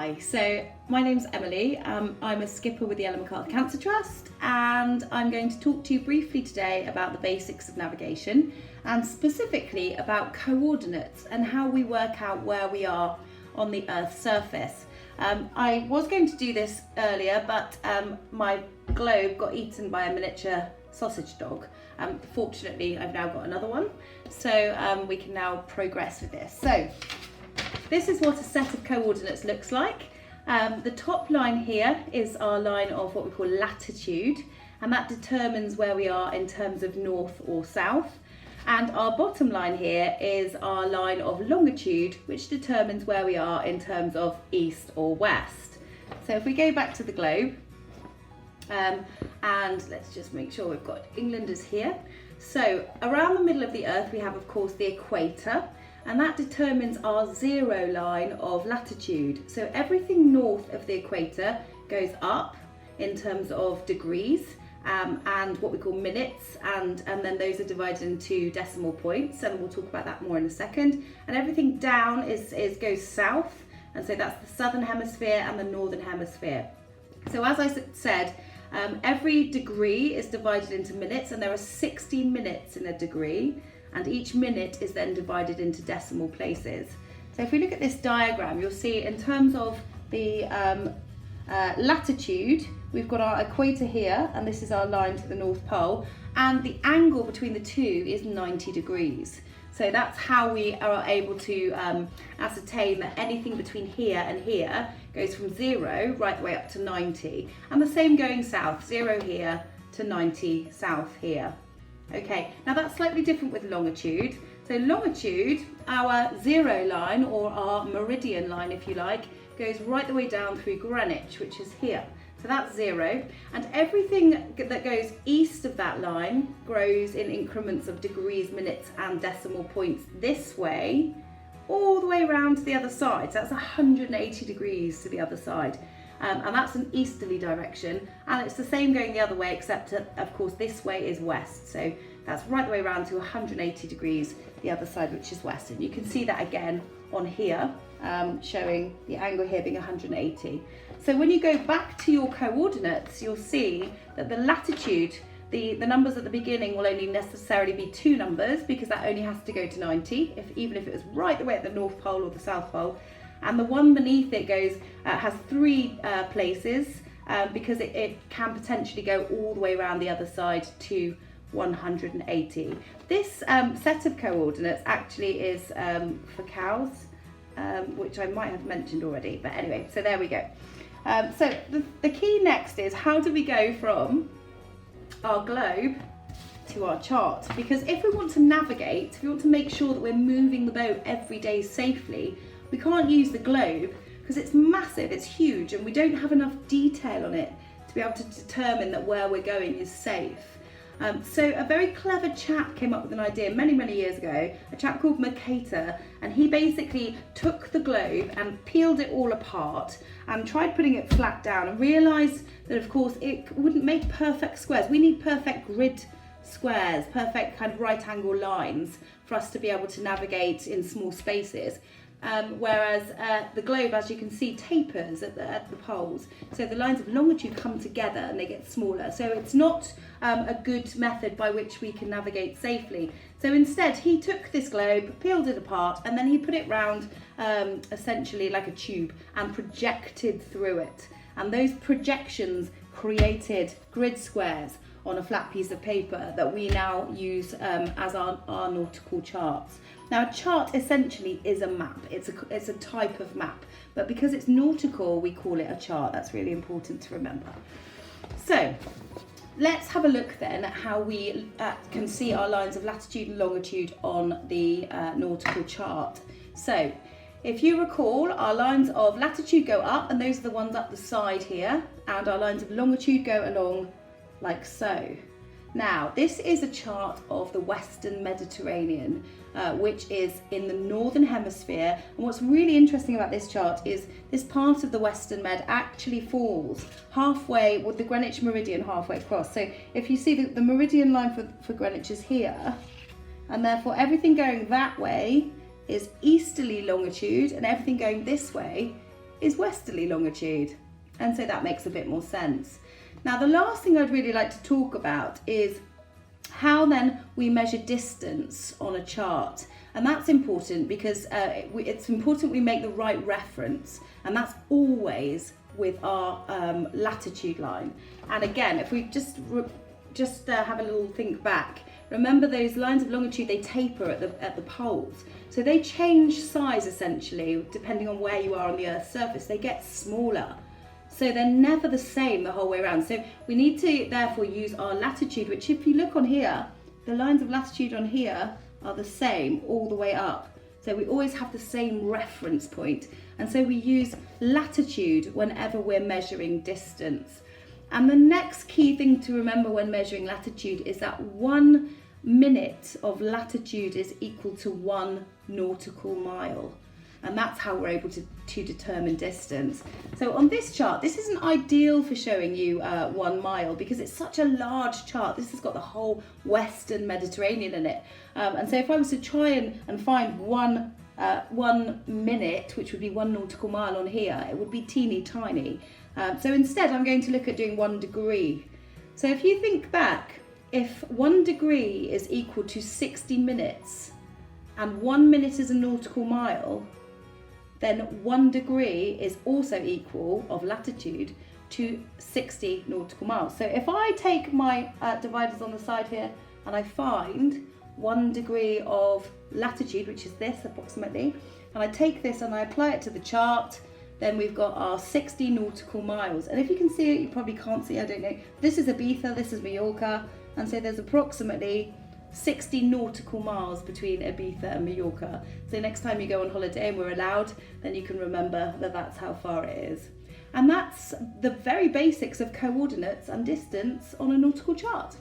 Hi, so my name's Emily. I'm a skipper with the Ellen MacArthur Cancer Trust, and I'm going to talk to you briefly today about the basics of navigation and specifically about coordinates and how we work out where we are on the Earth's surface. I was going to do this earlier, but my globe got eaten by a miniature sausage dog. Fortunately, I've now got another one, so we can now progress with this. So this is what a set of coordinates looks like. The top line here is our line of what we call latitude, and that determines where we are in terms of north or south. And our bottom line here is our line of longitude, which determines where we are in terms of east or west. So if we go back to the globe, and let's just make sure we've got England is here. So around the middle of the Earth, we have, of course, the equator, and that determines our zero line of latitude. So everything north of the equator goes up in terms of degrees and what we call minutes, and then those are divided into decimal points, and we'll talk about that more in a second. And everything down goes south, and so that's the southern hemisphere and the northern hemisphere. So as I said, every degree is divided into minutes, and there are 60 minutes in a degree, and each minute is then divided into decimal places. So if we look at this diagram, you'll see in terms of the latitude, we've got our equator here, and this is our line to the North Pole, and the angle between the two is 90 degrees. So that's how we are able to ascertain that anything between here and here goes from 0 right the way up to 90. And the same going south, 0 here to 90 south here. Okay, now that's slightly different with longitude. So longitude, our zero line, or our meridian line if you like, goes right the way down through Greenwich, which is here. So that's 0, and everything that goes east of that line grows in increments of degrees, minutes and decimal points this way, all the way around to the other side. So that's 180 degrees to the other side. And that's an easterly direction, and it's the same going the other way, except of course this way is west. So that's right the way around to 180 degrees the other side, which is west. And you can see that again on here, showing the angle here being 180. So when you go back to your coordinates, you'll see that the latitude, the numbers at the beginning will only necessarily be 2 numbers, because that only has to go to 90, even if it was right the way at the North Pole or the South Pole. And the one beneath it has 3 places, because it can potentially go all the way around the other side to 180. This set of coordinates actually is for cows, which I might have mentioned already, but anyway, so there we go. So the key next is, how do we go from our globe to our chart? Because if we want to navigate, if we want to make sure that we're moving the boat every day safely, we can't use the globe because it's massive, it's huge, and we don't have enough detail on it to be able to determine that where we're going is safe. So a very clever chap came up with an idea many years ago, a chap called Mateys, and he basically took the globe and peeled it all apart and tried putting it flat down, and realised that of course it wouldn't make perfect squares. We need perfect grid squares, perfect kind of right angle lines for us to be able to navigate in small spaces. Whereas the globe, as you can see, tapers at the poles, so the lines of longitude come together and they get smaller. So it's not a good method by which we can navigate safely. So instead, he took this globe, peeled it apart, and then he put it round essentially like a tube and projected through it. And those projections created grid squares on a flat piece of paper that we now use as our nautical charts. Now, a chart essentially is a map. It's a type of map, but because it's nautical, we call it a chart. That's really important to remember. So let's have a look then at how we can see our lines of latitude and longitude on the nautical chart. So if you recall, our lines of latitude go up, and those are the ones up the side here, and our lines of longitude go along like so. Now, this is a chart of the Western Mediterranean, which is in the Northern Hemisphere. And what's really interesting about this chart is this part of the Western Med actually falls halfway, with the Greenwich Meridian halfway across. So if you see the meridian line for Greenwich is here, and therefore everything going that way is easterly longitude, and everything going this way is westerly longitude. And so that makes a bit more sense. Now, the last thing I'd really like to talk about is how then we measure distance on a chart. And that's important because it's important we make the right reference, and that's always with our latitude line. And again, if we just have a little think back, remember those lines of longitude, they taper at the poles. So they change size essentially depending on where you are on the Earth's surface. They get smaller. So they're never the same the whole way around. So we need to therefore use our latitude, which if you look on here, the lines of latitude on here are the same all the way up. So we always have the same reference point. And so we use latitude whenever we're measuring distance. And the next key thing to remember when measuring latitude is that 1 minute of latitude is equal to 1 nautical mile. And that's how we're able to determine distance. So on this chart, this isn't ideal for showing you 1 mile because it's such a large chart. This has got the whole Western Mediterranean in it. And so if I was to try and find 1 minute, which would be 1 nautical mile on here, it would be teeny tiny. So instead, I'm going to look at doing 1 degree. So if you think back, if 1 degree is equal to 60 minutes and 1 minute is a nautical mile, then 1 degree is also equal of latitude to 60 nautical miles. So if I take my dividers on the side here and I find 1 degree of latitude, which is this approximately, and I take this and I apply it to the chart, then we've got our 60 nautical miles. And if you can see it, you probably can't see, I don't know. This is Ibiza, this is Mallorca, and so there's approximately 60 nautical miles between Ibiza and Mallorca. So next time you go on holiday and we're allowed, then you can remember that that's how far it is. And that's the very basics of coordinates and distance on a nautical chart.